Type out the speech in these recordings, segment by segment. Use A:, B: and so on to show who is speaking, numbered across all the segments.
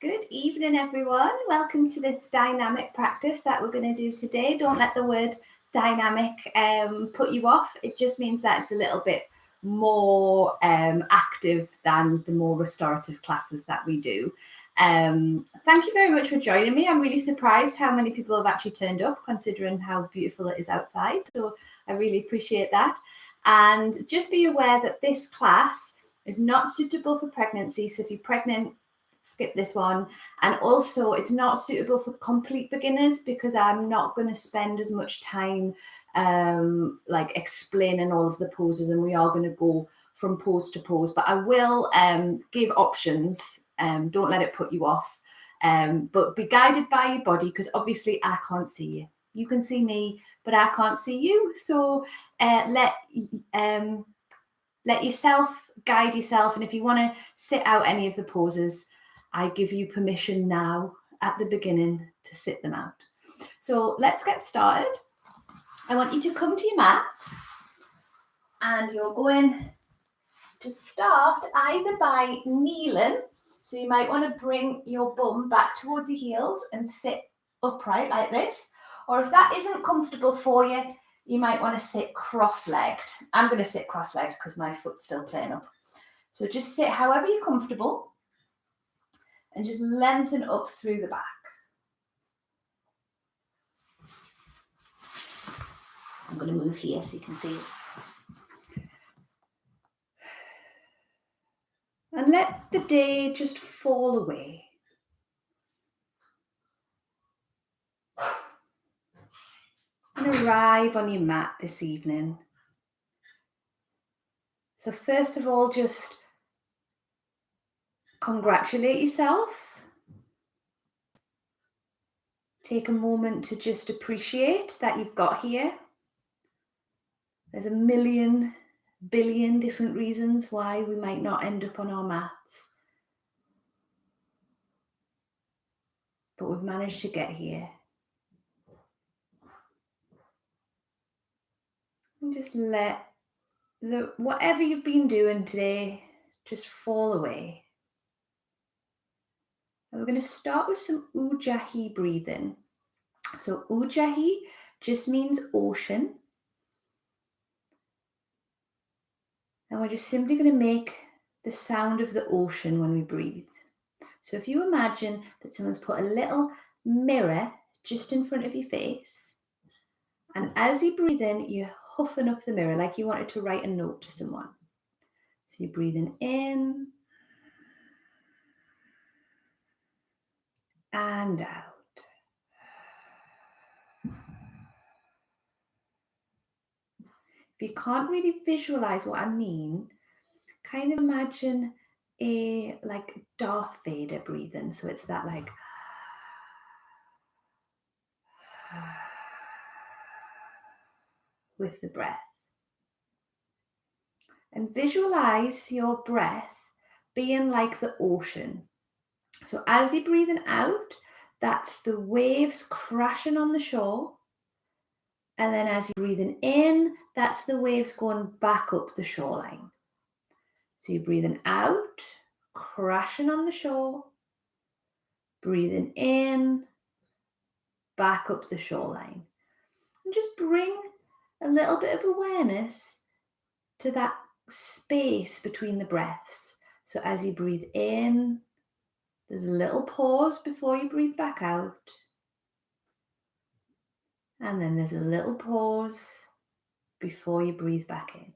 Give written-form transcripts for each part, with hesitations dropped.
A: Good evening, everyone. Welcome to this dynamic practice that we're going to do today. Don't let the word dynamic put you off. It just means that it's a little bit more active than the more restorative classes that we do. Thank you very much for joining me. I'm really surprised how many people have actually turned up, considering how beautiful it is outside. So I really appreciate that. And just be aware that this class is not suitable for pregnancy. So if you're pregnant, skip this one. And also it's not suitable for complete beginners because I'm not going to spend as much time like explaining all of the poses, and we are going to go from pose to pose, but I will give options. Don't let it put you off, but be guided by your body, because obviously I can't see you. You can see me, but I can't see you. So let yourself guide yourself. And if you want to sit out any of the poses, I give you permission now at the beginning to sit them out. So let's get started. I want you to come to your mat, and you're going to start either by kneeling. So you might want to bring your bum back towards your heels and sit upright like this. Or if that isn't comfortable for you, you might want to sit cross-legged. I'm going to sit cross-legged because my foot's still playing up. So just sit however you're comfortable and just lengthen up through the back. I'm going to move here so you can see it. And let the day just fall away. And arrive on your mat this evening. So first of all, just congratulate yourself. Take a moment to just appreciate that you've got here. There's a million, billion different reasons why we might not end up on our mats. But we've managed to get here. And just let whatever you've been doing today just fall away. And we're going to start with some Ujjayi breathing. So Ujjayi just means ocean. And we're just simply going to make the sound of the ocean when we breathe. So if you imagine that someone's put a little mirror just in front of your face, and as you breathe in, you're huffing up the mirror like you wanted to write a note to someone. So you're breathing in and out. If you can't really visualize what I mean, kind of imagine a like Darth Vader breathing. So it's that like with the breath. And visualize your breath being like the ocean. So as you're breathing out, that's the waves crashing on the shore. And then as you're breathing in, that's the waves going back up the shoreline. So you're breathing out, crashing on the shore, breathing in, back up the shoreline. And just bring a little bit of awareness to that space between the breaths. So as you breathe in, there's a little pause before you breathe back out. And then there's a little pause before you breathe back in.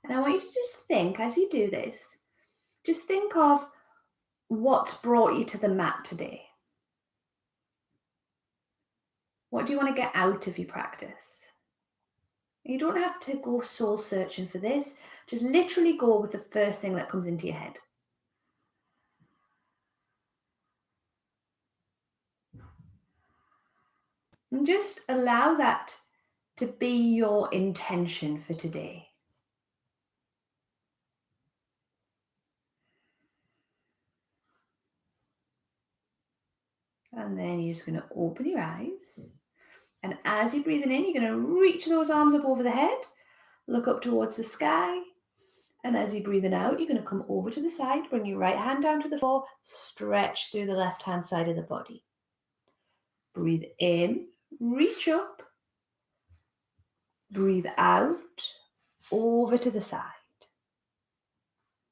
A: And I want you to just think, as you do this, just think of what's brought you to the mat today. What do you want to get out of your practice? You don't have to go soul searching for this. Just literally go with the first thing that comes into your head. And just allow that to be your intention for today. And then you're just going to open your eyes. And as you're breathing in, you're going to reach those arms up over the head, look up towards the sky. And as you're breathing out, you're going to come over to the side, bring your right hand down to the floor, stretch through the left-hand side of the body. Breathe in, reach up. Breathe out, over to the side.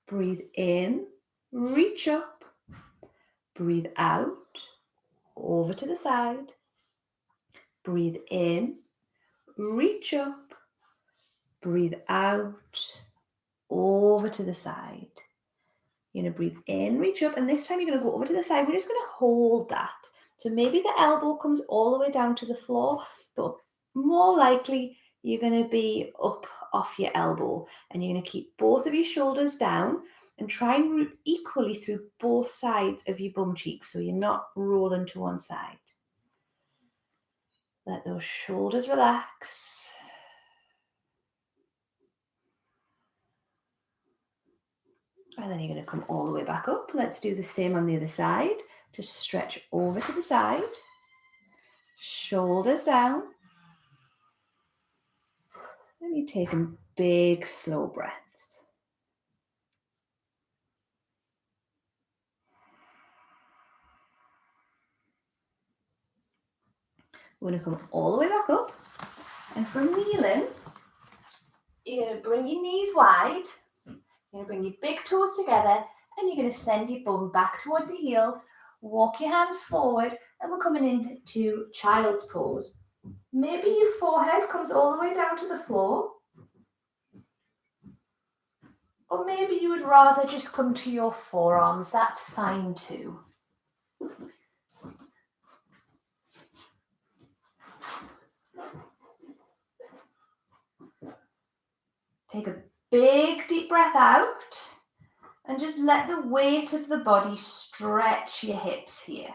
A: Breathe in, reach up. Breathe out, over to the side. Breathe in, reach up. Breathe out, over to the side. You're going to breathe in, reach up, and this time you're going to go over to the side. We're just going to hold that. So maybe the elbow comes all the way down to the floor, but more likely you're going to be up off your elbow, and you're going to keep both of your shoulders down and try and root equally through both sides of your bum cheeks, so you're not rolling to one side. Let those shoulders relax. And then you're going to come all the way back up. Let's do the same on the other side. Just stretch over to the side. Shoulders down. And you're taking big, slow breaths. We're going to come all the way back up. And from kneeling, you're going to bring your knees wide. You're going to bring your big toes together, and you're going to send your bum back towards your heels. Walk your hands forward, and we're coming into child's pose. Maybe your forehead comes all the way down to the floor. Or maybe you would rather just come to your forearms. That's fine too. Take a big deep breath out and just let the weight of the body stretch your hips here.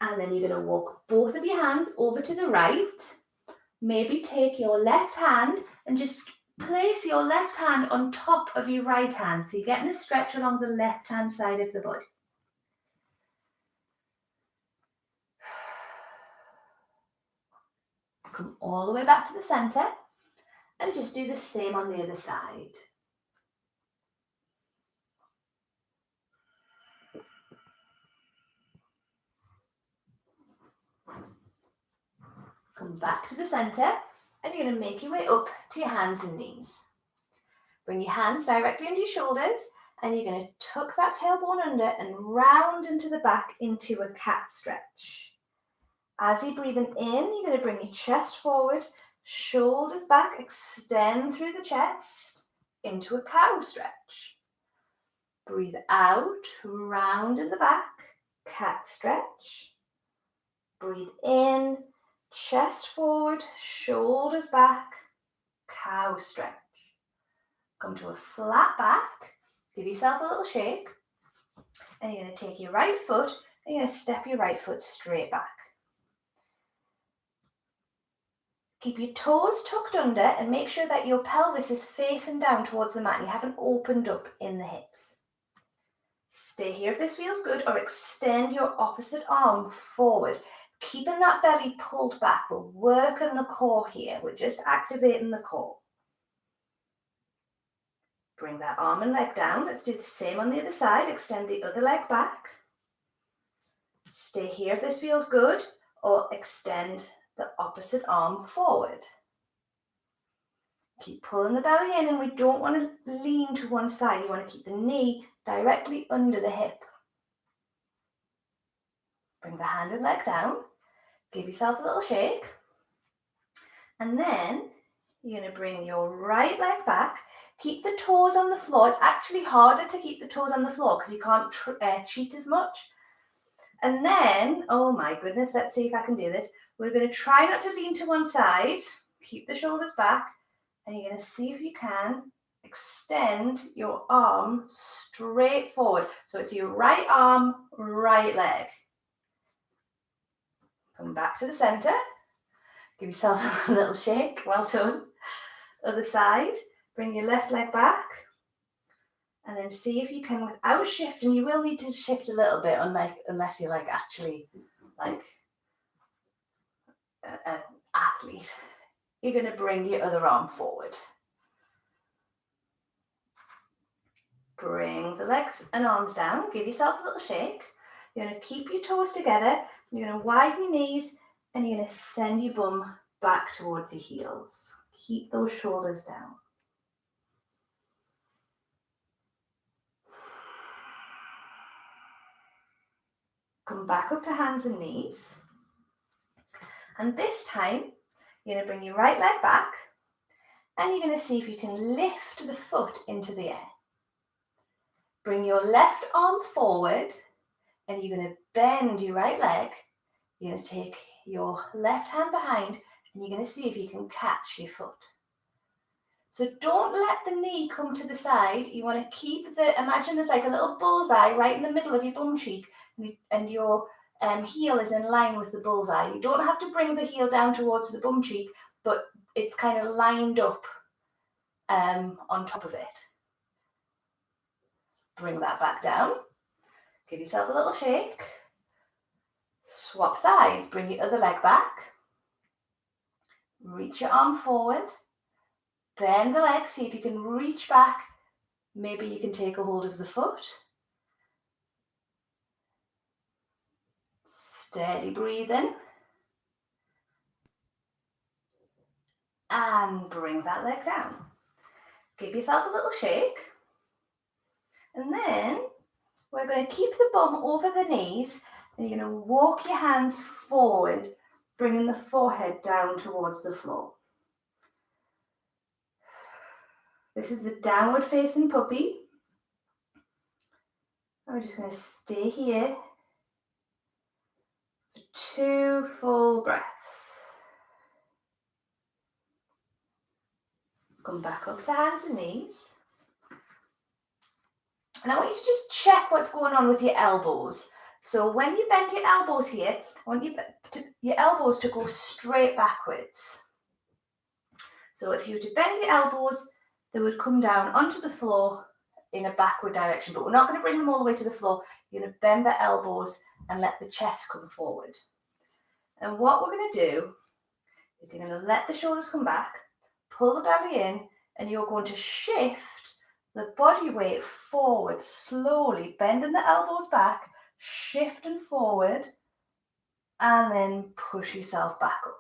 A: And then you're going to walk both of your hands over to the right. Maybe take your left hand and just place your left hand on top of your right hand. So you're getting a stretch along the left-hand side of the body. Come all the way back to the center and just do the same on the other side. Come back to the center and you're going to make your way up to your hands and knees. Bring your hands directly under your shoulders and you're going to tuck that tailbone under and round into the back into a cat stretch. As you're breathing in, you're going to bring your chest forward, shoulders back, extend through the chest into a cow stretch. Breathe out, round in the back, cat stretch. Breathe in, chest forward, shoulders back, cow stretch. Come to a flat back, give yourself a little shake, and you're going to take your right foot and you're going to step your right foot straight back. Keep your toes tucked under and make sure that your pelvis is facing down towards the mat. You haven't opened up in the hips. Stay here if this feels good, or extend your opposite arm forward. Keeping that belly pulled back. We're working the core here. We're just activating the core. Bring that arm and leg down. Let's do the same on the other side. Extend the other leg back. Stay here if this feels good, or extend the opposite arm forward. Keep pulling the belly in, and we don't want to lean to one side. You want to keep the knee directly under the hip. Bring the hand and leg down. Give yourself a little shake. And then you're going to bring your right leg back. Keep the toes on the floor. It's actually harder to keep the toes on the floor because you can't cheat as much. And then, oh my goodness, let's see if I can do this. We're going to try not to lean to one side. Keep the shoulders back. And you're going to see if you can extend your arm straight forward. So it's your right arm, right leg. Come back to the center. Give yourself a little shake. Well done. Other side. Bring your left leg back. And then see if you can, without shifting, you will need to shift a little bit unless you're like actually like an athlete. You're going to bring your other arm forward. Bring the legs and arms down. Give yourself a little shake. You're going to keep your toes together. You're going to widen your knees and you're going to send your bum back towards your heels. Keep those shoulders down. Come back up to hands and knees. And this time, you're going to bring your right leg back and you're going to see if you can lift the foot into the air. Bring your left arm forward and you're going to bend your right leg. You're going to take your left hand behind and you're going to see if you can catch your foot. So don't let the knee come to the side. You want to keep imagine there's like a little bullseye right in the middle of your bum cheek and your heel is in line with the bullseye. You don't have to bring the heel down towards the bum cheek, but it's kind of lined up on top of it. Bring that back down. Give yourself a little shake. Swap sides. Bring your other leg back. Reach your arm forward. Bend the leg. See if you can reach back. Maybe you can take a hold of the foot. Steady breathing. And bring that leg down. Give yourself a little shake. And then we're going to keep the bum over the knees and you're going to walk your hands forward, bringing the forehead down towards the floor. This is the downward facing puppy. I'm just going to stay here for 2 full breaths. Come back up to hands and knees. And I want you to just check what's going on with your elbows. So when you bend your elbows here, I want your elbows to go straight backwards. So if you were to bend your elbows, they would come down onto the floor in a backward direction, but we're not going to bring them all the way to the floor. You're going to bend the elbows and let the chest come forward. And what we're going to do is you're going to let the shoulders come back, pull the belly in, and you're going to shift the body weight forward slowly, bending the elbows back, shifting forward, and then push yourself back up.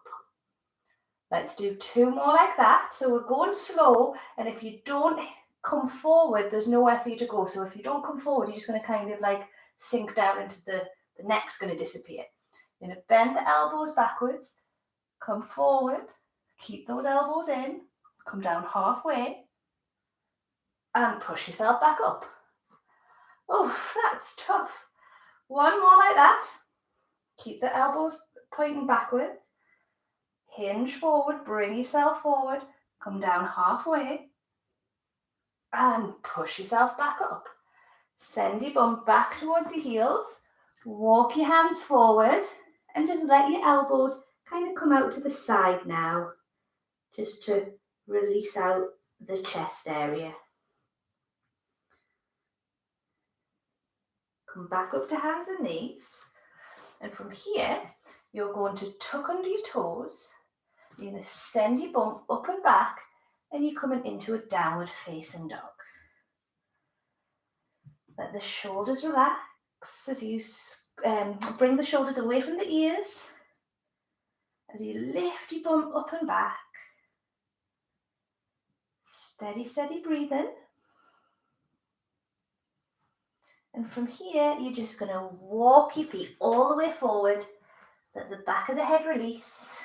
A: Let's do 2 more like that. So we're going slow, and if you don't come forward, there's nowhere for you to go. So if you don't come forward, you're just going to kind of like sink down into the neck's going to disappear. You're going to bend the elbows backwards, come forward, keep those elbows in, come down halfway, and push yourself back up. Oh, that's tough. 1 more like that. Keep the elbows pointing backwards. Hinge forward, bring yourself forward, come down halfway, and push yourself back up. Send your bum back towards your heels, walk your hands forward, and just let your elbows kind of come out to the side now, just to release out the chest area. Come back up to hands and knees, and from here, you're going to tuck under your toes. You're going to send your bum up and back, and you're coming into a downward facing dog. Let the shoulders relax as you bring the shoulders away from the ears. As you lift your bum up and back. Steady, steady breathing. And from here, you're just going to walk your feet all the way forward. Let the back of the head release.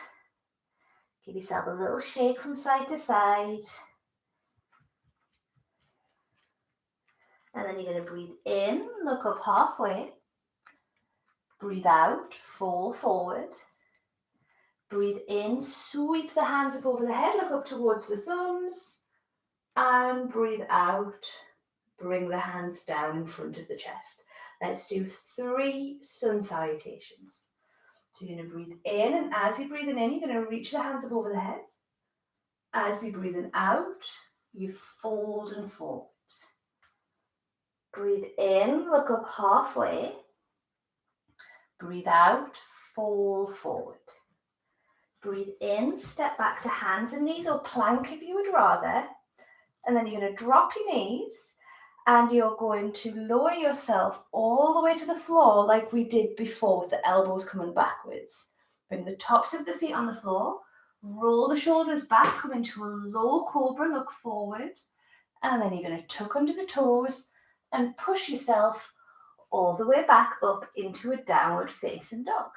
A: Give yourself a little shake from side to side. And then you're going to breathe in, look up halfway. Breathe out, fall forward. Breathe in, sweep the hands up over the head, look up towards the thumbs. And breathe out, bring the hands down in front of the chest. Let's do 3 Sun Salutations. So you're going to breathe in, and as you're breathing in, you're going to reach the hands up over the head. As you're breathing out, you fold and forward. Breathe in, look up halfway. Breathe out, fold forward. Breathe in, step back to hands and knees, or plank if you would rather. And then you're going to drop your knees and you're going to lower yourself all the way to the floor like we did before with the elbows coming backwards. Bring the tops of the feet on the floor, roll the shoulders back, come into a low cobra, look forward. And then you're going to tuck under the toes and push yourself all the way back up into a downward facing dog.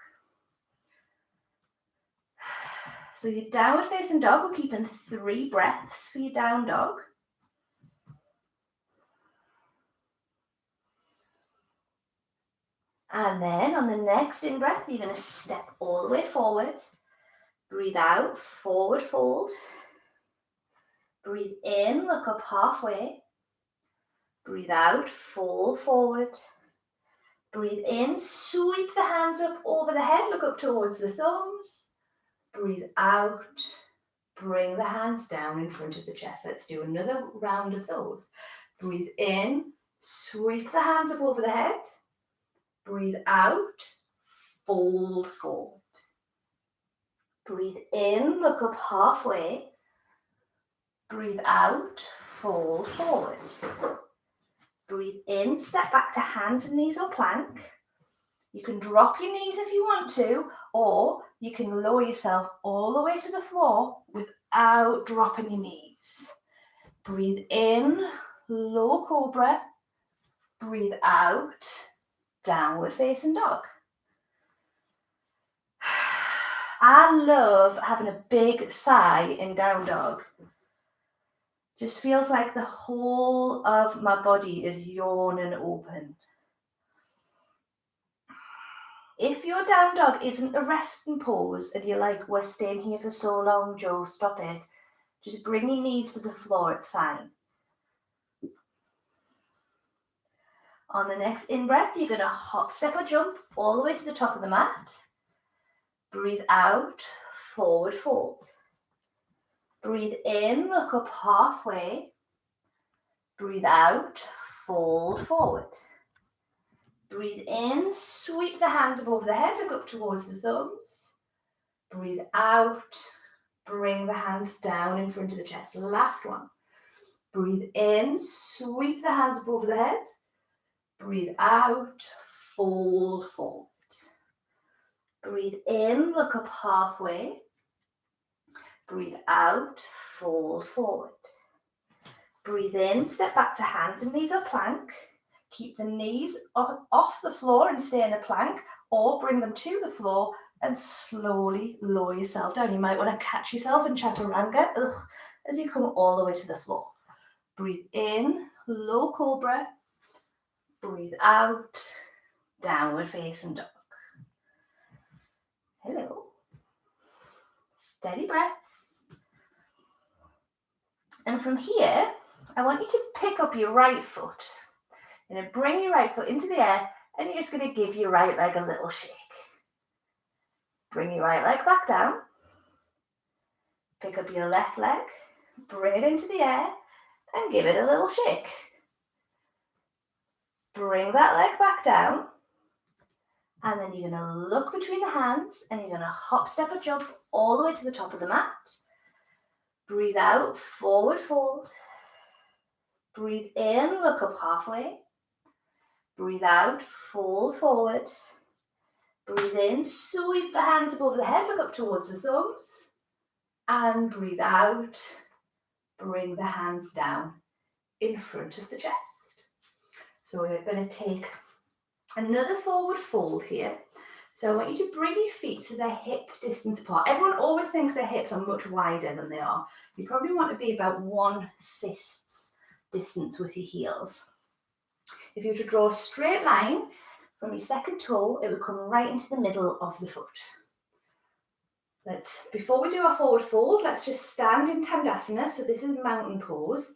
A: So your downward facing dog, we're keeping 3 breaths for your down dog. And then on the next in-breath, you're going to step all the way forward. Breathe out, forward fold. Breathe in, look up halfway. Breathe out, fold forward. Breathe in, sweep the hands up over the head, look up towards the thumbs. Breathe out, bring the hands down in front of the chest. Let's do another round of those. Breathe in, sweep the hands up over the head. Breathe out, fold forward. Breathe in, look up halfway. Breathe out, fold forward. Breathe in, step back to hands and knees or plank. You can drop your knees if you want to, or you can lower yourself all the way to the floor without dropping your knees. Breathe in, low cobra. Breathe out, downward facing dog. I love having a big sigh in down dog. Just feels like the whole of my body is yawning open. If your down dog isn't a resting pose and you're like, we're staying here for so long, Joe, stop it. Just bring your knees to the floor, it's fine. On the next in-breath, you're going to hop, step or jump all the way to the top of the mat. Breathe out, forward fold. Breathe in, look up halfway. Breathe out, fold forward. Breathe in, sweep the hands above the head, look up towards the thumbs. Breathe out, bring the hands down in front of the chest. Last one. Breathe in, sweep the hands above the head. Breathe out, fold forward. Breathe in, look up halfway. Breathe out, fold forward. Breathe in, step back to hands and knees or plank. Keep the knees off the floor and stay in a plank, or bring them to the floor and slowly lower yourself down. You might want to catch yourself in chaturanga as you come all the way to the floor. Breathe in, low cobra. Breathe out, downward facing dog. Hello. Steady breaths. And from here, I want you to pick up your right foot. You're going to bring your right foot into the air and you're just going to give your right leg a little shake. Bring your right leg back down. Pick up your left leg, bring it into the air and give it a little shake. Bring that leg back down. And then you're going to look between the hands and you're going to hop, step or jump all the way to the top of the mat. Breathe out, forward fold. Breathe in, look up halfway. Breathe out, fold forward. Breathe in, sweep the hands above the head, look up towards the thumbs. And breathe out, bring the hands down in front of the chest. So we're going to take another forward fold here. So I want you to bring your feet to their hip distance apart. Everyone always thinks their hips are much wider than they are. You probably want to be about 1 fist's distance with your heels. If you were to draw a straight line from your second toe, it would come right into the middle of the foot. Before we do our forward fold, let's just stand in Tadasana. So this is mountain pose.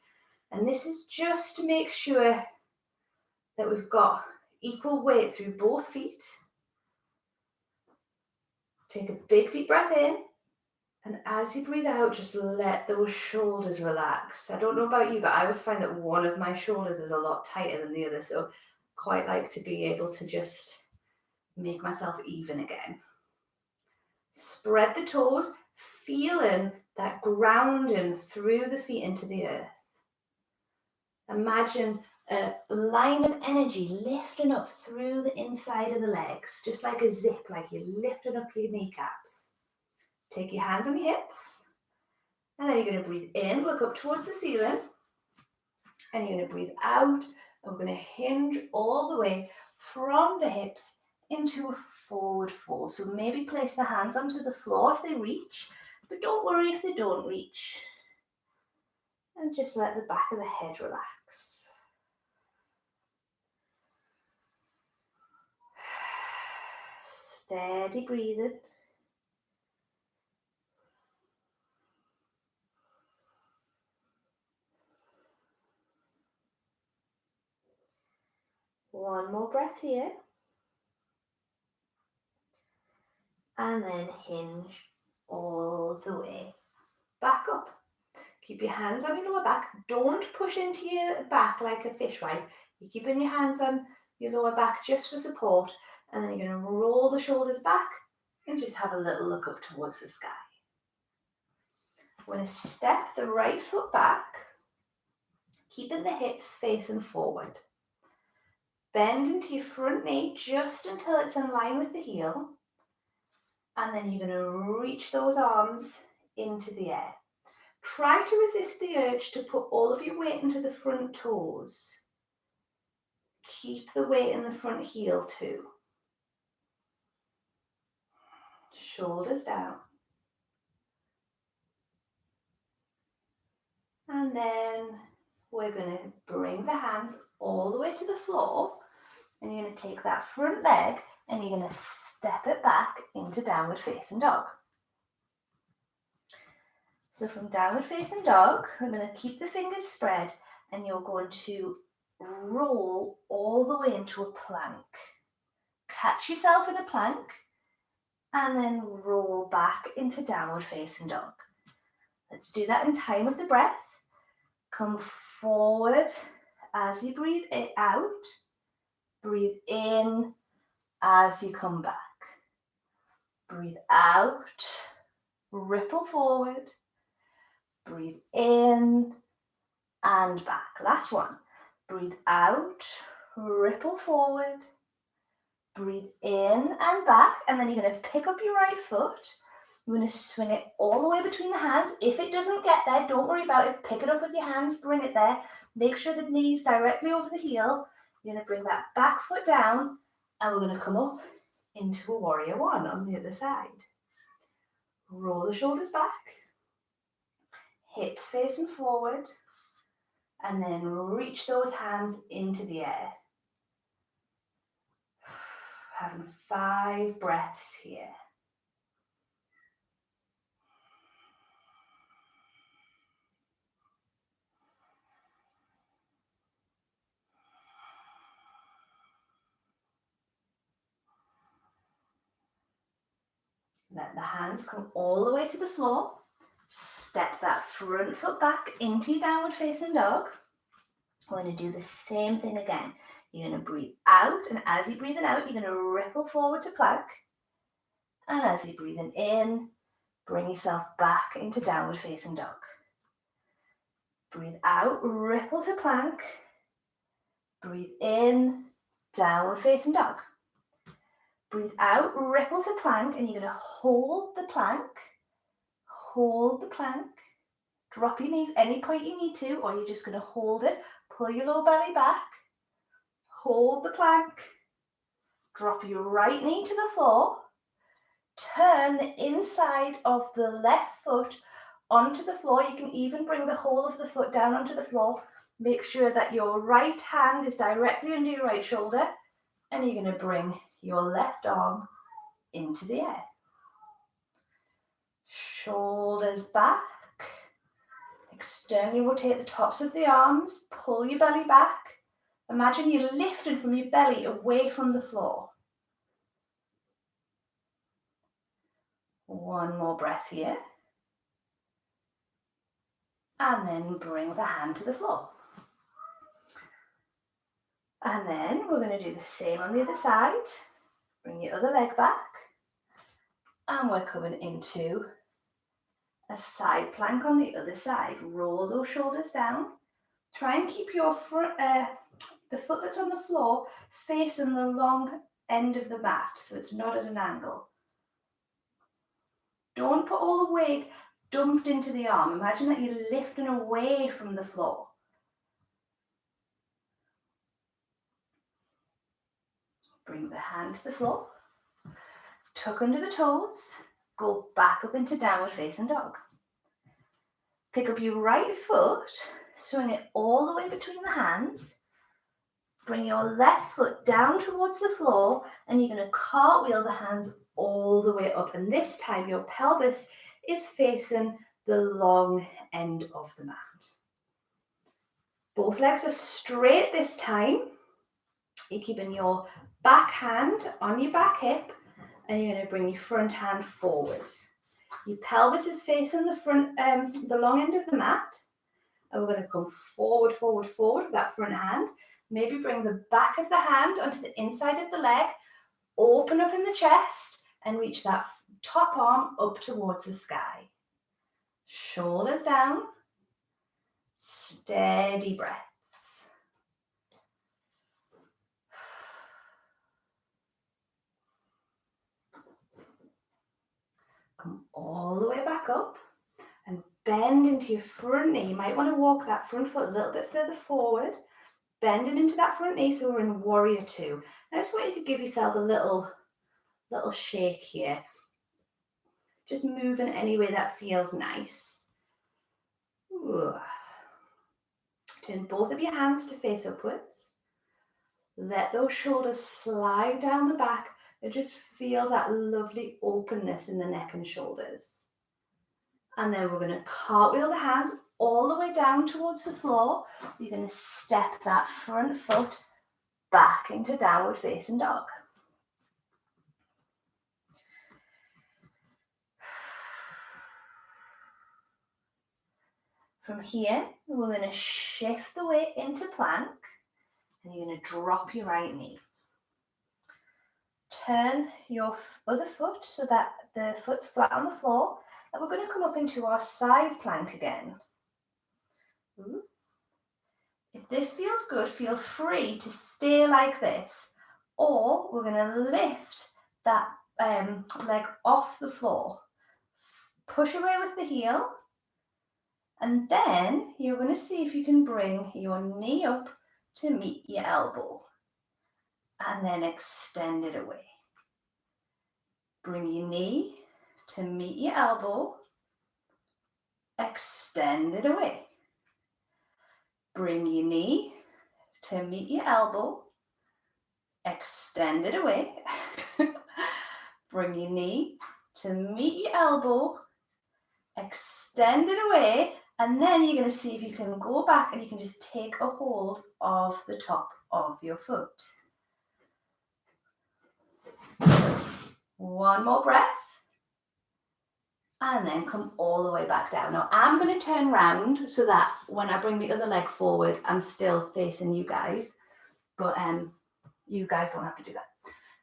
A: And this is just to make sure that we've got equal weight through both feet. Take a big deep breath in And as you breathe out, just let those shoulders relax. I don't know about you, but I always find that one of my shoulders is a lot tighter than the other. So quite like to be able to just make myself even again. Spread the toes, feeling that grounding through the feet into the earth. Imagine a line of energy lifting up through the inside of the legs, just like a zip, like you're lifting up your kneecaps. Take your hands on your hips, and then you're going to breathe in, look up towards the ceiling, and you're going to breathe out, and we're going to hinge all the way from the hips into a forward fold. So maybe place the hands onto the floor if they reach, but don't worry if they don't reach. And just let the back of the head relax. Steady breathing. One more breath here. And then hinge all the way back up. Keep your hands on your lower back. Don't push into your back like a fishwife. You're keeping your hands on your lower back just for support. And then you're going to roll the shoulders back and just have a little look up towards the sky. We're going to step the right foot back, keeping the hips facing forward. Bend into your front knee just until it's in line with the heel. And then you're going to reach those arms into the air. Try to resist the urge to put all of your weight into the front toes. Keep the weight in the front heel too. Shoulders down. And then we're going to bring the hands all the way to the floor. And you're going to take that front leg and you're going to step it back into downward facing dog. So from downward facing dog, we're going to keep the fingers spread and you're going to roll all the way into a plank. Catch yourself in a plank and then roll back into downward facing dog. Let's do that in time with the breath. Come forward as you breathe it out. Breathe in as you come back. Breathe out, ripple forward. Breathe in and back. Last one. Breathe out, ripple forward. Breathe in and back, and then you're going to pick up your right foot. You're going to swing it all the way between the hands. If it doesn't get there, don't worry about it. Pick it up with your hands, bring it there. Make sure the knee's directly over the heel. You're going to bring that back foot down, and we're going to come up into a warrior one on the other side. Roll the shoulders back, hips facing forward, and then reach those hands into the air. Having 5 breaths here. Let the hands come all the way to the floor. Step that front foot back into your downward facing dog. We're going to do the same thing again. You're going to breathe out, and as you're breathing out, you're going to ripple forward to plank. And as you're breathing in, bring yourself back into downward facing dog. Breathe out, ripple to plank. Breathe in, downward facing dog. Breathe out, ripple to plank, and you're going to hold the plank. Hold the plank. Drop your knees any point you need to, or you're just going to hold it. Pull your lower belly back. Hold the plank. Drop your right knee to the floor. Turn the inside of the left foot onto the floor. You can even bring the whole of the foot down onto the floor. Make sure that your right hand is directly under your right shoulder, and you're going to bring your left arm into the air. Shoulders back. Externally rotate the tops of the arms. Pull your belly back. Imagine you're lifting from your belly away from the floor. One more breath here. And then bring the hand to the floor. And then we're going to do the same on the other side. Bring your other leg back. And we're coming into a side plank on the other side. Roll those shoulders down. Try and keep your front, the foot that's on the floor facing the long end of the mat, so it's not at an angle. Don't put all the weight dumped into the arm. Imagine that you're lifting away from the floor. Bring the hand to the floor. Tuck under the toes. Go back up into downward facing dog. Pick up your right foot, swing it all the way between the hands. Bring your left foot down towards the floor, and you're going to cartwheel the hands all the way up. And this time your pelvis is facing the long end of the mat. Both legs are straight this time. You're keeping your back hand on your back hip, and you're going to bring your front hand forward. Your pelvis is facing the front, the long end of the mat. And we're going to come forward, forward, forward with that front hand. Maybe bring the back of the hand onto the inside of the leg. Open up in the chest and reach that top arm up towards the sky. Shoulders down. Steady breaths. Come all the way back up and bend into your front knee. You might want to walk that front foot a little bit further forward. Bending into that front knee, so we're in warrior two. I just want you to give yourself a little shake here. Just moving any way that feels nice. Ooh. Turn both of your hands to face upwards. Let those shoulders slide down the back and just feel that lovely openness in the neck and shoulders. And then we're going to cartwheel the hands all the way down towards the floor. You're going to step that front foot back into downward facing dog. From here, we're going to shift the weight into plank, and you're going to drop your right knee. Turn your other foot so that the foot's flat on the floor, and we're going to come up into our side plank again. Ooh. If this feels good, feel free to stay like this, or we're going to lift that leg off the floor. Push away with the heel, and then you're going to see if you can bring your knee up to meet your elbow, and then extend it away. Bring your knee to meet your elbow, extend it away. Bring your knee to meet your elbow, extend it away. Bring your knee to meet your elbow, extend it away, and then you're going to see if you can go back and you can just take a hold of the top of your foot. One more breath. And then come all the way back down. Now I'm going to turn round so that when I bring the other leg forward, I'm still facing you guys. But you guys don't have to do that.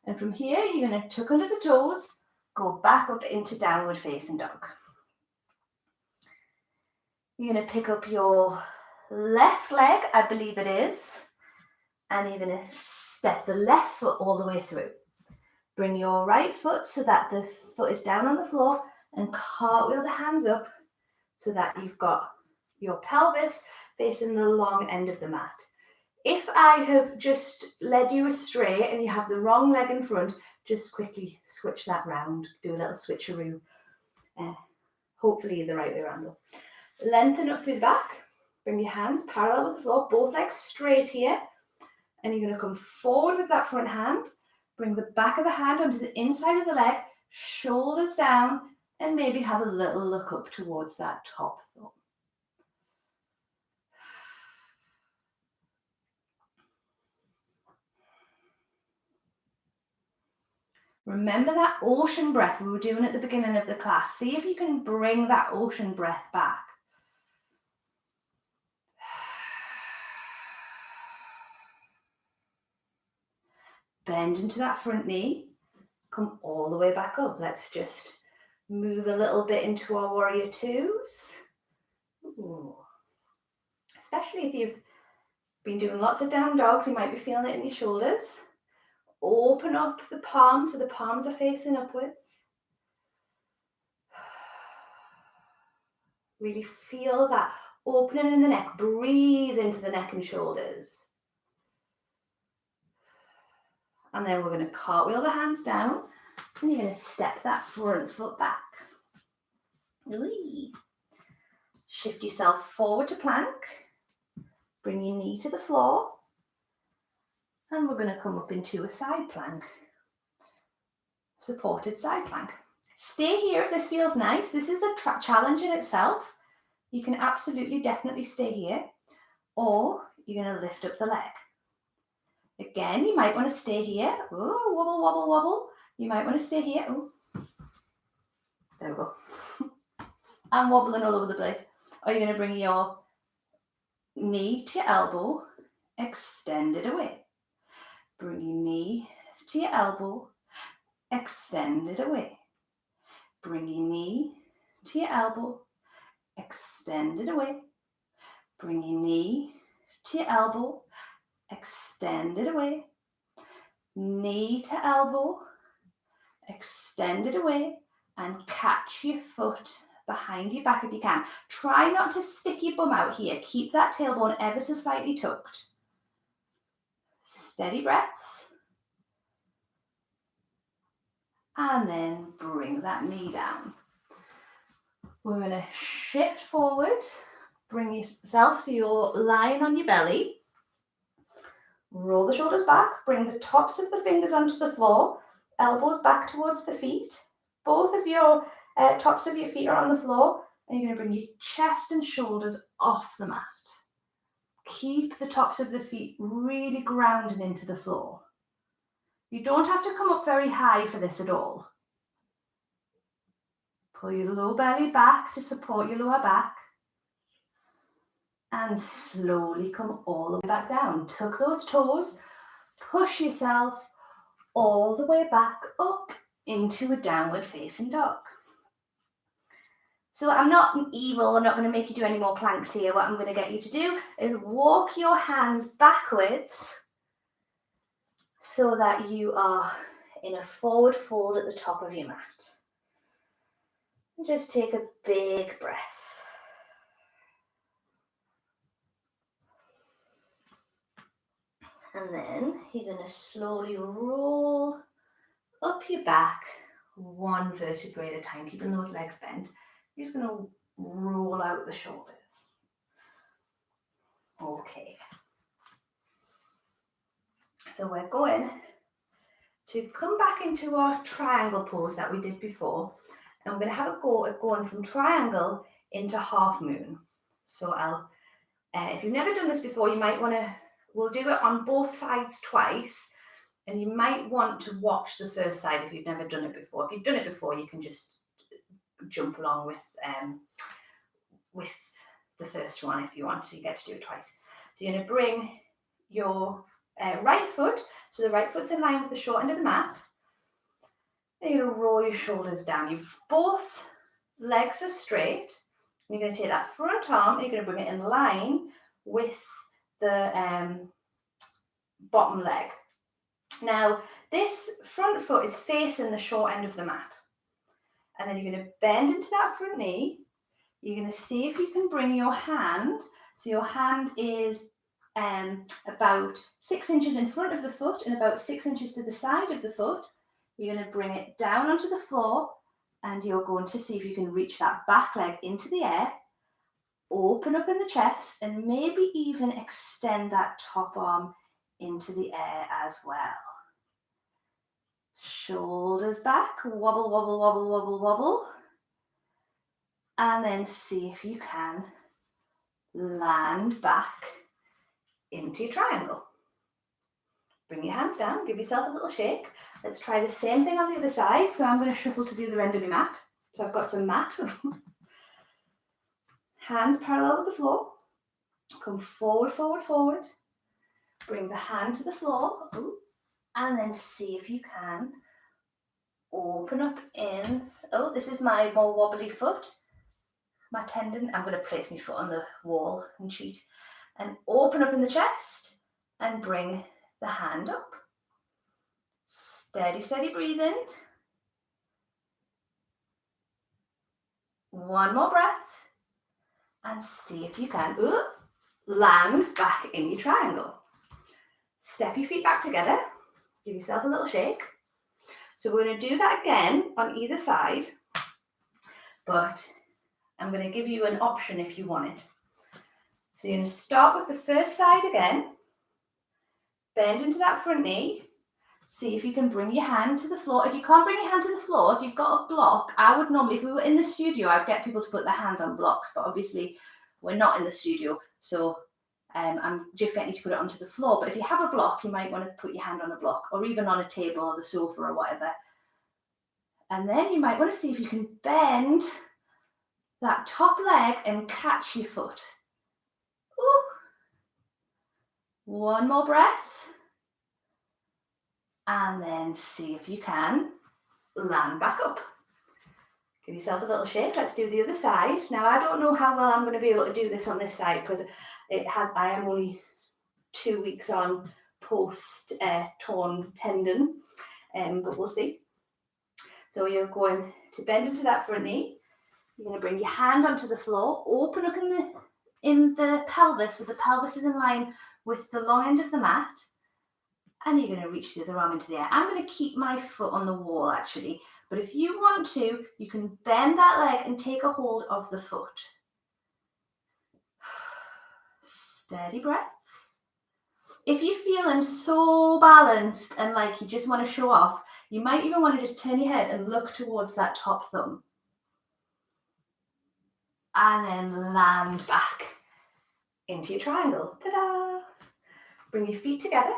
A: And from here, you're going to tuck under the toes, go back up into downward facing dog. You're going to pick up your left leg, I believe it is, and you're going to step the left foot all the way through. Bring your right foot so that the foot is down on the floor, and cartwheel the hands up so that you've got your pelvis facing the long end of the mat. If I have just led you astray and you have the wrong leg in front, just quickly switch that round, do a little switcheroo. Hopefully the right way around though. Lengthen up through the back, bring your hands parallel with the floor, both legs straight here, and you're going to come forward with that front hand, bring the back of the hand onto the inside of the leg, shoulders down, and maybe have a little look up towards that top thumb. Remember that ocean breath we were doing at the beginning of the class. See if you can bring that ocean breath back. bend into that front knee, come all the way back up. Let's just move a little bit into our warrior twos. Ooh. Especially if you've been doing lots of down dogs, you might be feeling it in your shoulders. Open up the palms so the palms are facing upwards. Really feel that opening in the neck. Breathe into the neck and shoulders. And then we're going to cartwheel the hands down and you're going to step that front foot back. Whee. Shift yourself forward to plank. Bring your knee to the floor. And we're going to come up into a side plank. Supported side plank. Stay here if this feels nice. This is a challenge in itself. You can absolutely, definitely stay here. Or you're going to lift up the leg. Again, you might want to stay here. Oh, wobble, wobble, wobble. You might want to stay here. Oh, there we go. I'm wobbling all over the place. Or you're going to bring your knee to your elbow, extend it away. Bring your knee to your elbow, extend it away. Bring your knee to your elbow, extend it away. Bring your knee to your elbow, extend it away. Knee to elbow, extend it away, and catch your foot behind your back if you can. Try not to stick your bum out here. Keep that tailbone ever so slightly tucked. Steady breaths. And then bring that knee down. We're going to shift forward. Bring yourself so you're lying on your belly. Roll the shoulders back. Bring the tops of the fingers onto the floor. Elbows back towards the feet. Both of your tops of your feet are on the floor. And you're going to bring your chest and shoulders off the mat. Keep the tops of the feet really grounded into the floor. You don't have to come up very high for this at all. Pull your low belly back to support your lower back. And slowly come all the way back down. Tuck those toes. Push yourself all the way back up into a downward facing dog. So I'm not evil. I'm not going to make you do any more planks here. What I'm going to get you to do is walk your hands backwards so that you are in a forward fold at the top of your mat. And just take a big breath. And then you're going to slowly roll up your back, one vertebrae at a time, keeping those legs bent. You're just going to roll out the shoulders. Okay. So we're going to come back into our triangle pose that we did before. And we're going to have a go at going from triangle into half moon. So if you've never done this before, you might want to, we'll do it on both sides twice. And you might want to watch the first side if you've never done it before. If you've done it before, you can just jump along with the first one if you want, so you get to do it twice. So you're going to bring your right foot, so the right foot's in line with the short end of the mat. Then you're going to roll your shoulders down. Both legs are straight. And you're going to take that front arm and you're going to bring it in line with the bottom leg. Now, this front foot is facing the short end of the mat. And then you're going to bend into that front knee. You're going to see if you can bring your hand. So your hand is about 6 inches in front of the foot and about 6 inches to the side of the foot. You're going to bring it down onto the floor and you're going to see if you can reach that back leg into the air. Open up in the chest and maybe even extend that top arm into the air as well. Shoulders back, wobble, wobble, wobble, wobble, wobble. And then see if you can land back into your triangle. Bring your hands down, give yourself a little shake. Let's try the same thing on the other side. So I'm going to shuffle to the other end of my mat. So I've got some mat. Hands parallel with the floor. Come forward, forward, forward. Bring the hand to the floor. Ooh. And then see if you can open up in, oh, this is my more wobbly foot, my tendon. I'm going to place my foot on the wall and cheat. And open up in the chest and bring the hand up. Steady, steady breathing. One more breath. And see if you can land back in your triangle. Step your feet back together. Give yourself a little shake. So we're going to do that again on either side, but I'm going to give you an option if you want it. So you're going to start with the first side again. Bend into that front knee. See if you can bring your hand to the floor. If you can't bring your hand to the floor, if you've got a block, I would normally, if we were in the studio, I'd get people to put their hands on blocks, but obviously we're not in the studio, so I'm just getting you to put it onto the floor. But if you have a block, you might want to put your hand on a block, or even on a table or the sofa or whatever. And then you might want to see if you can bend that top leg and catch your foot. Ooh. One more breath. And then see if you can land back up. Give yourself a little shake. Let's do the other side. Now, I don't know how well I'm going to be able to do this on this side because I am only 2 weeks on post torn tendon, but we'll see. So you're going to bend into that front knee. You're going to bring your hand onto the floor, open up in the pelvis, so the pelvis is in line with the long end of the mat, and you're going to reach the other arm into the air. I'm going to keep my foot on the wall actually, but if you want to, you can bend that leg and take a hold of the foot. Steady breath. If you're feeling so balanced and like you just want to show off, you might even want to just turn your head and look towards that top thumb. And then land back into your triangle. Ta-da! Bring your feet together.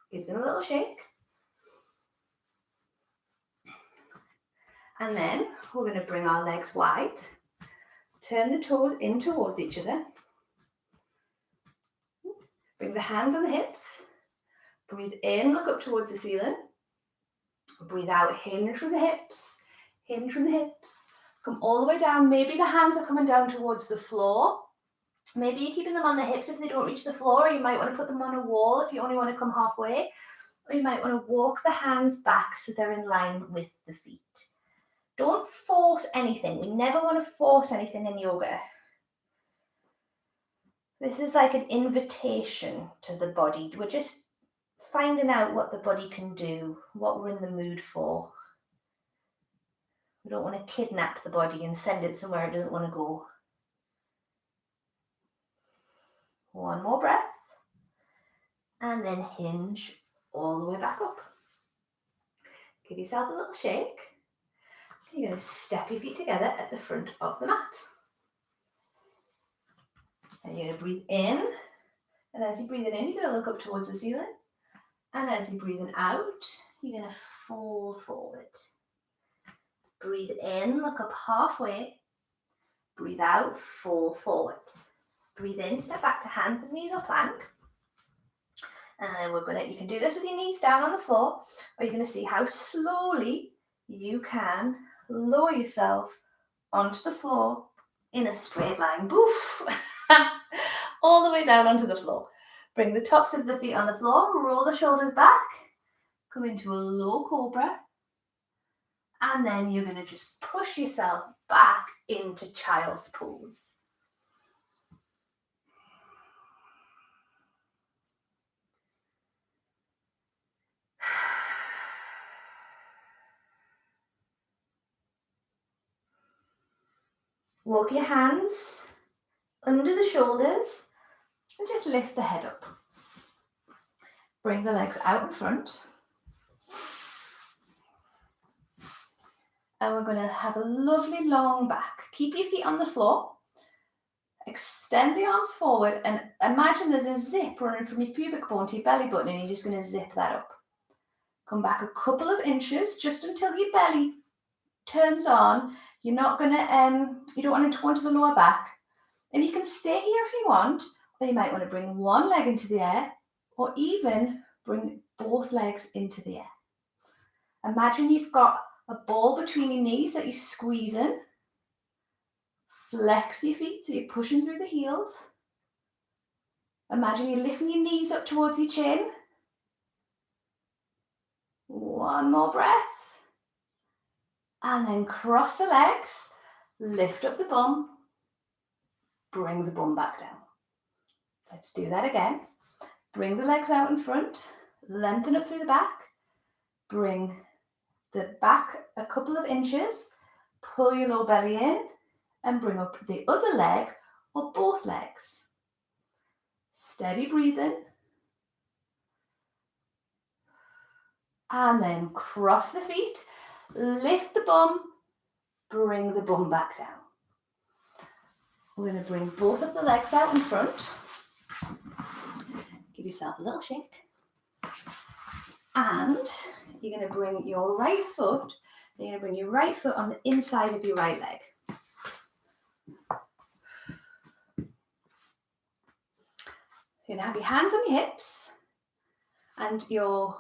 A: Give them a little shake. And then we're going to bring our legs wide. Turn the toes in towards each other. Bring the hands on the hips. Breathe in, look up towards the ceiling. Breathe out, hinge from the hips. Hinge from the hips. Come all the way down. Maybe the hands are coming down towards the floor. Maybe you're keeping them on the hips if they don't reach the floor, or you might want to put them on a wall if you only want to come halfway. Or you might want to walk the hands back so they're in line with the feet. Don't force anything. We never want to force anything in yoga. This is like an invitation to the body. We're just finding out what the body can do, what we're in the mood for. We don't want to kidnap the body and send it somewhere it doesn't want to go. One more breath. And then hinge all the way back up. Give yourself a little shake. You're going to step your feet together at the front of the mat. And you're going to breathe in. And as you're breathing in, you're going to look up towards the ceiling. And as you're breathing out, you're going to fold forward. Breathe in, look up halfway. Breathe out, fold forward. Breathe in, step back to hands and knees or plank. And then you can do this with your knees down on the floor, or you're going to see how slowly you can lower yourself onto the floor in a straight line. Boof! All the way down onto the floor. Bring the tops of the feet on the floor, roll the shoulders back, come into a low cobra, and then you're going to just push yourself back into child's pose. Walk your hands under the shoulders and just lift the head up. Bring the legs out in front. And we're going to have a lovely long back. Keep your feet on the floor. Extend the arms forward and imagine there's a zip running from your pubic bone to your belly button, and you're just going to zip that up. Come back a couple of inches just until your belly turns on. You're not going to, you don't want it to go into the lower back. And you can stay here if you want, or you might want to bring one leg into the air, or even Bring both legs into the air. Imagine you've got a ball between your knees that you're squeezing. Flex your feet so you're pushing through the heels. Imagine you're lifting your knees up towards your chin. One more breath. And then cross the legs, lift up the bum, bring the bum back down. Let's do that again. Bring the legs out in front, lengthen up through the back, bring the back a couple of inches, pull your lower belly in, and bring up the other leg or both legs. Steady breathing. And then cross the feet, lift the bum, bring the bum back down. We're going to bring both of the legs out in front. Give yourself a little shake. And you're going to bring your right foot, you're going to bring your right foot on the inside of your right leg. You're going to have your hands on your hips and your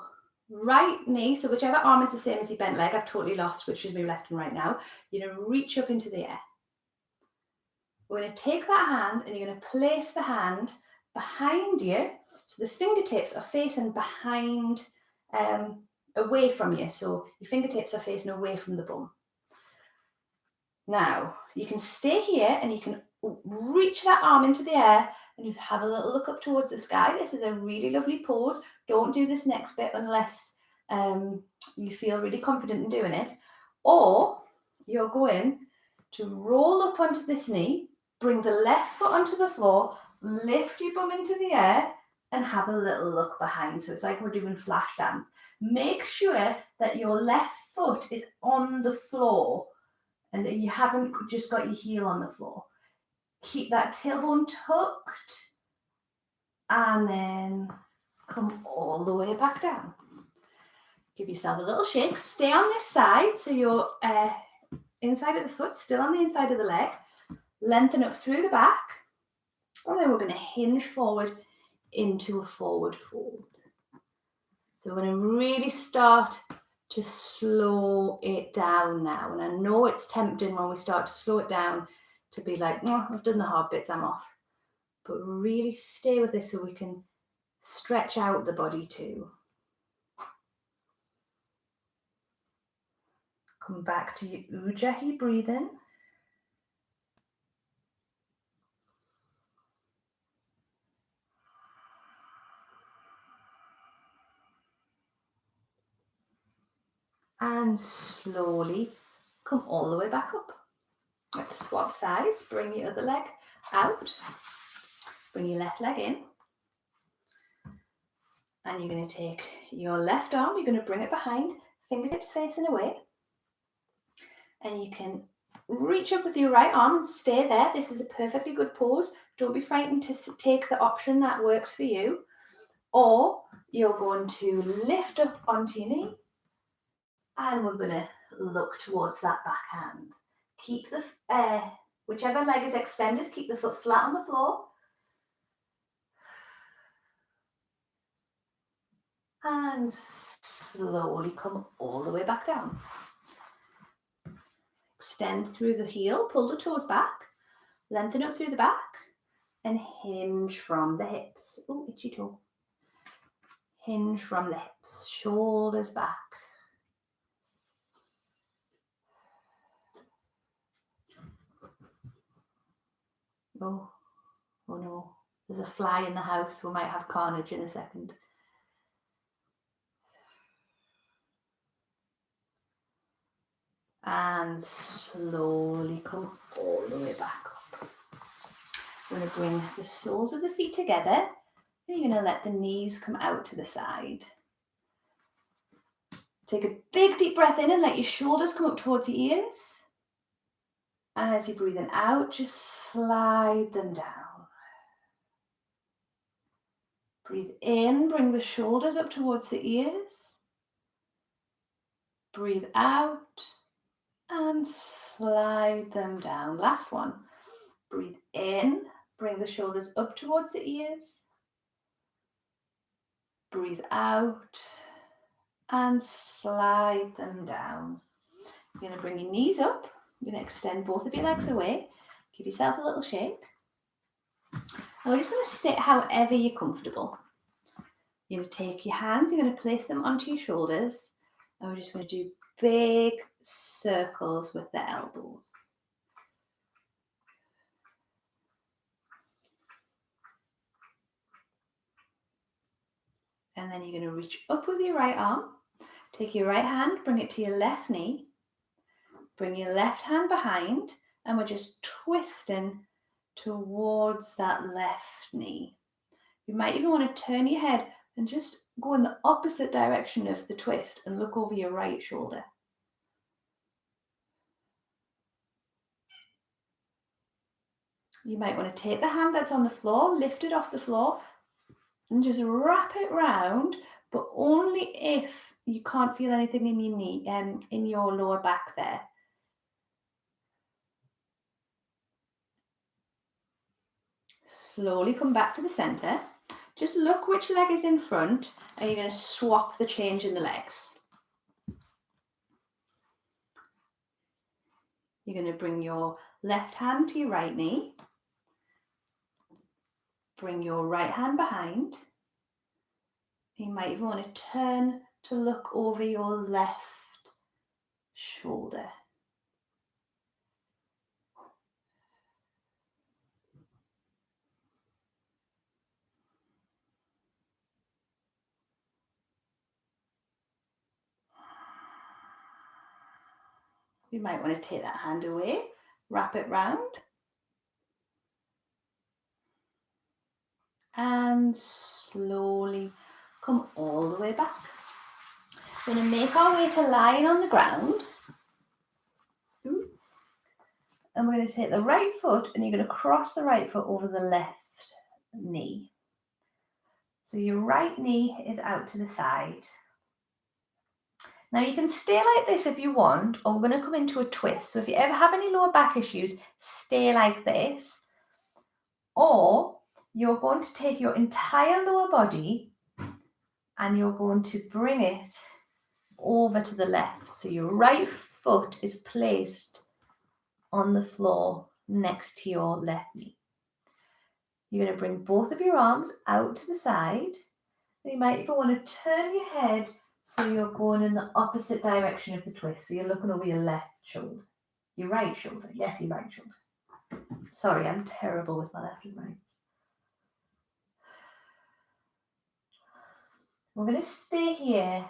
A: right knee, so whichever arm is the same as your bent leg, I've totally lost which is my left and right now. You're going to reach up into the air. We're going to take that hand and you're going to place the hand behind you, so the fingertips are facing behind, away from you, so your fingertips are facing away from the bum. Now, you can stay here and you can reach that arm into the air and just have a little look up towards the sky. This is a really lovely pose. Don't do this next bit unless you feel really confident in doing it. Or you're going to roll up onto this knee, bring the left foot onto the floor, lift your bum into the air and have a little look behind. So it's like we're doing flash dance. Make sure that your left foot is on the floor and that you haven't just got your heel on the floor. Keep that tailbone tucked and then come all the way back down. Give yourself a little shake. Stay on this side so your inside of the foot still on the inside of the leg. Lengthen up through the back. And then we're going to hinge forward into a forward fold. So we're going to really start to slow it down now. And I know it's tempting when we start to slow it down to be like, no, I've done the hard bits, I'm off. But really stay with this so we can stretch out the body too. Come back to your Ujjayi breathing. And slowly come all the way back up. Let's swap sides. Bring your other leg out. Bring your left leg in. And you're going to take your left arm, you're going to bring it behind, fingertips facing away. And you can reach up with your right arm and stay there. This is a perfectly good pose. Don't be frightened to take the option that works for you. Or you're going to lift up onto your knee. And we're going to look towards that backhand. Keep the, whichever leg is extended, keep the foot flat on the floor. And slowly come all the way back down. Extend through the heel, pull the toes back, lengthen up through the back, and hinge from the hips. Oh, itchy toe. Hinge from the hips, shoulders back. Oh no, there's a fly in the house. We might have carnage in a second. And slowly come all the way back up. We're going to bring the soles of the feet together. And you're going to let the knees come out to the side. Take a big deep breath in and let your shoulders come up towards the ears. And as you're breathing out, just slide them down. Breathe in, bring the shoulders up towards the ears. Breathe out and slide them down. Last one. Breathe in, bring the shoulders up towards the ears. Breathe out and slide them down. You're going to bring your knees up. You're going to extend both of your legs away. Give yourself a little shake. And we're just going to sit however you're comfortable. You're going to take your hands, you're going to place them onto your shoulders, and we're just going to do big circles with the elbows. And then you're going to reach up with your right arm, take your right hand, bring it to your left knee, bring your left hand behind, and we're just twisting towards that left knee. You might even want to turn your head and just go in the opposite direction of the twist and look over your right shoulder. You might want to take the hand that's on the floor, lift it off the floor, and just wrap it round, but only if you can't feel anything in your knee, in your lower back there. Slowly come back to the center. Just look which leg is in front, and you're going to swap the change in the legs. You're going to bring your left hand to your right knee. Bring your right hand behind. You might even want to turn to look over your left shoulder. You might want to take that hand away, wrap it round, and slowly come all the way back. We're going to make our way to lying on the ground. And we're going to take the right foot and you're going to cross the right foot over the left knee. So your right knee is out to the side. Now you can stay like this if you want, or we're going to come into a twist. So if you ever have any lower back issues, stay like this. Or you're going to take your entire lower body and you're going to bring it over to the left. So your right foot is placed on the floor next to your left knee. You're going to bring both of your arms out to the side. You might even want to turn your head so you're going in the opposite direction of the twist. So you're looking over your left shoulder. Your right shoulder. Yes, your right shoulder. Sorry, I'm terrible with my left and right. We're going to stay here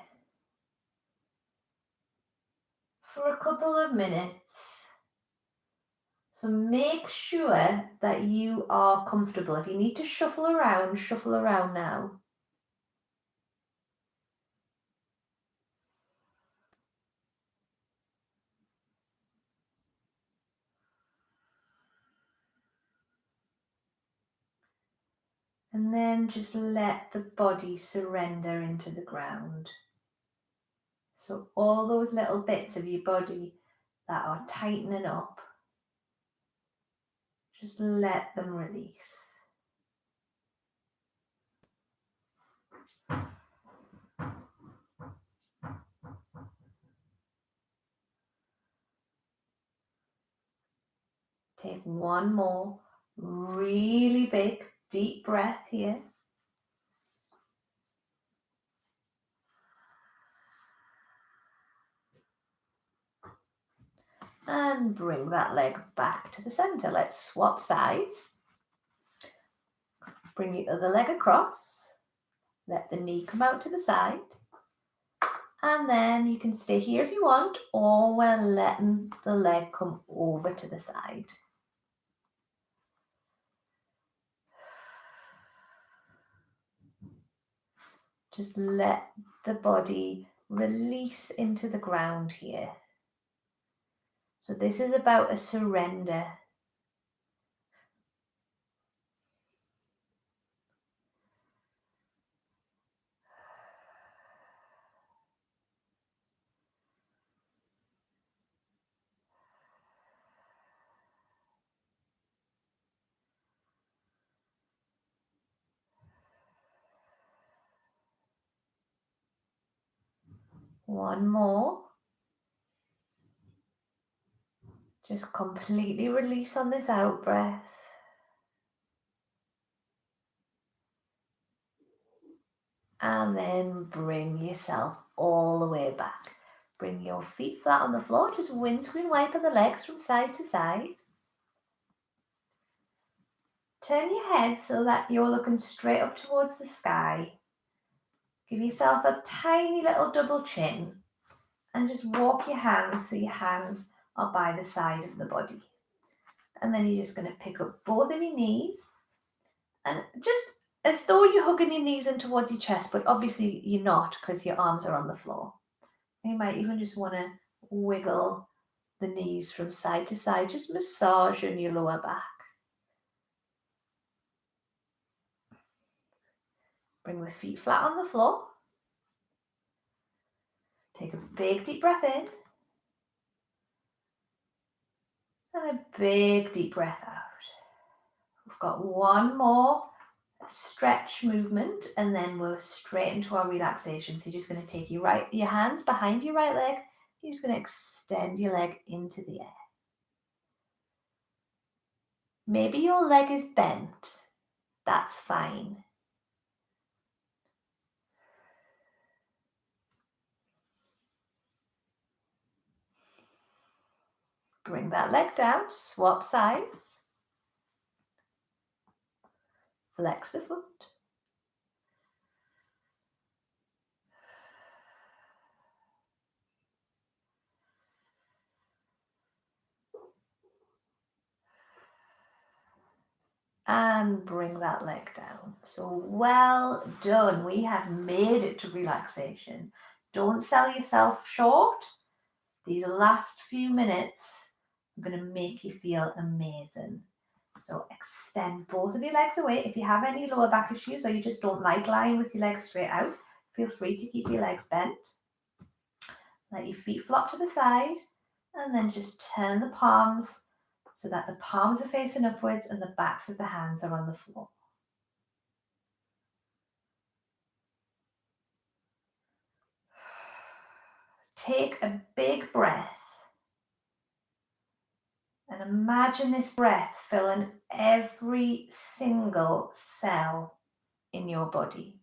A: for a couple of minutes. So make sure that you are comfortable. If you need to shuffle around now. And then just let the body surrender into the ground. So all those little bits of your body that are tightening up, just let them release. Take one more really big, deep breath here. And bring that leg back to the center. Let's swap sides. Bring the other leg across. Let the knee come out to the side. And then you can stay here if you want, or we're letting the leg come over to the side. Just let the body release into the ground here. So this is about a surrender. One more. Just completely release on this out breath. And then bring yourself all the way back. Bring your feet flat on the floor. Just windscreen wiper the legs from side to side. Turn your head so that you're looking straight up towards the sky. Give yourself a tiny little double chin and just walk your hands so your hands are by the side of the body. And then you're just going to pick up both of your knees and just as though you're hugging your knees in towards your chest, but obviously you're not because your arms are on the floor. You might even just want to wiggle the knees from side to side, just massaging your lower back. Bring the feet flat on the floor. Take a big deep breath in. And a big deep breath out. We've got one more stretch movement and then we're straight into our relaxation. So you're just going to take your hands behind your right leg. You're just going to extend your leg into the air. Maybe your leg is bent. That's fine. Bring that leg down, swap sides. Flex the foot. And bring that leg down. So well done. We have made it to relaxation. Don't sell yourself short. These last few minutes are going to make you feel amazing. So extend both of your legs away. If you have any lower back issues or you just don't like lying with your legs straight out, feel free to keep your legs bent. Let your feet flop to the side and then just turn the palms so that the palms are facing upwards and the backs of the hands are on the floor. Take a big breath and imagine this breath filling every single cell in your body.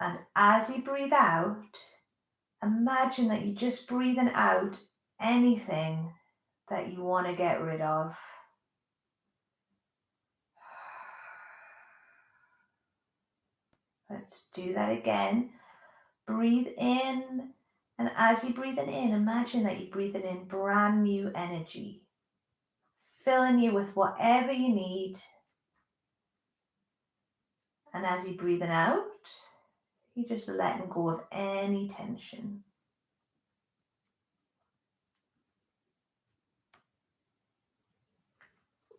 A: And as you breathe out, imagine that you're just breathing out anything that you want to get rid of. Let's do that again. Breathe in, and as you're breathing in, imagine that you're breathing in brand new energy, filling you with whatever you need. And as you're breathing out, you're just letting go of any tension.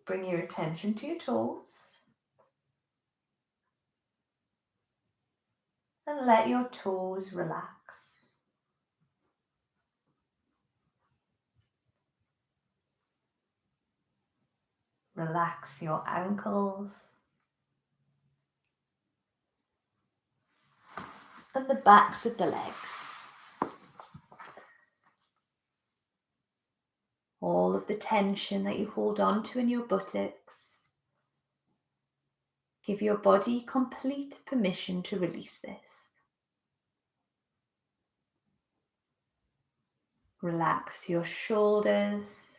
A: Bring your attention to your toes. And let your toes relax. Relax your ankles and the backs of the legs. All of the tension that you hold on to in your buttocks. Give your body complete permission to release this. Relax your shoulders,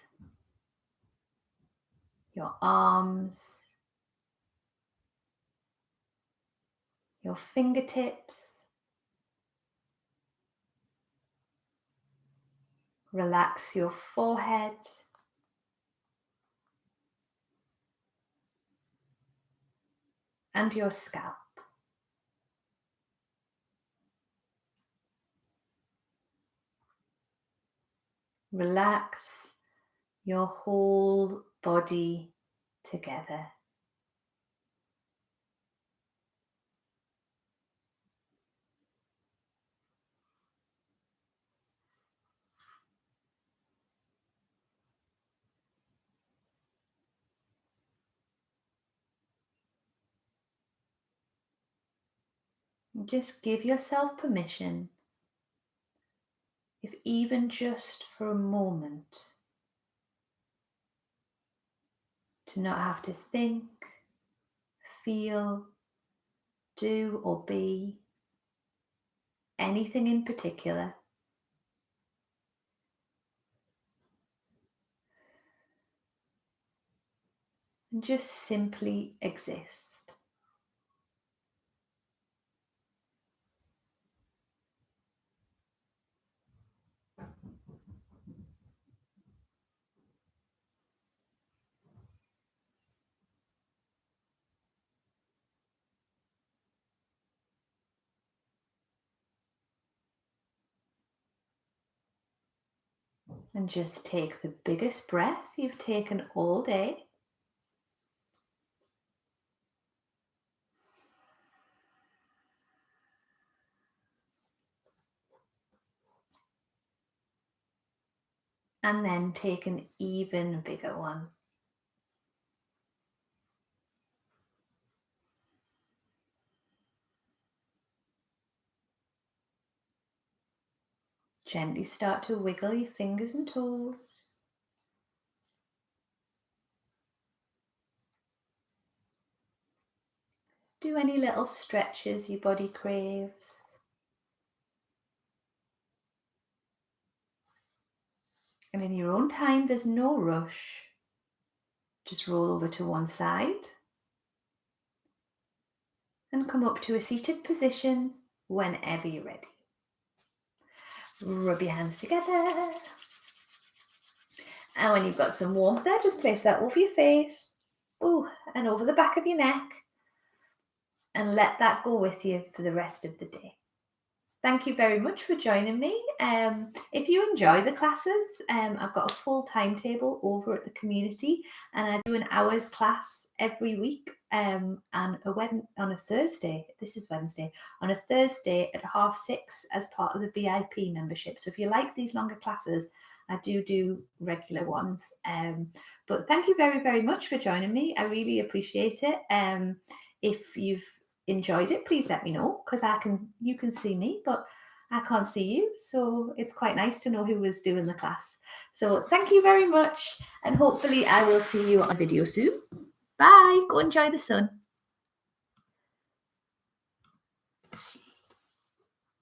A: your arms, your fingertips. Relax your forehead. And your scalp. Relax your whole body together. Just give yourself permission, if even just for a moment, to not have to think, feel, do, or be anything in particular. And just simply exist. And just take the biggest breath you've taken all day. And then take an even bigger one. Gently start to wiggle your fingers and toes. Do any little stretches your body craves. And in your own time, there's no rush. Just roll over to one side and come up to a seated position whenever you're ready. Rub your hands together. And when you've got some warmth there, just place that over your face, and over the back of your neck, and let that go with you for the rest of the day. Thank you very much for joining me. If you enjoy the classes, I've got a full timetable over at the community, and I do an hour's class every week on a Thursday. This is Wednesday. On a Thursday at 6:30 as part of the VIP membership. So if you like these longer classes, I do regular ones. But thank you very, very much for joining me. I really appreciate it. If you've enjoyed it, please let me know, because you can see me, but I can't see you. So it's quite nice to know who was doing the class. So thank you very much. And hopefully I will see you on a video soon. Bye. Go enjoy the sun.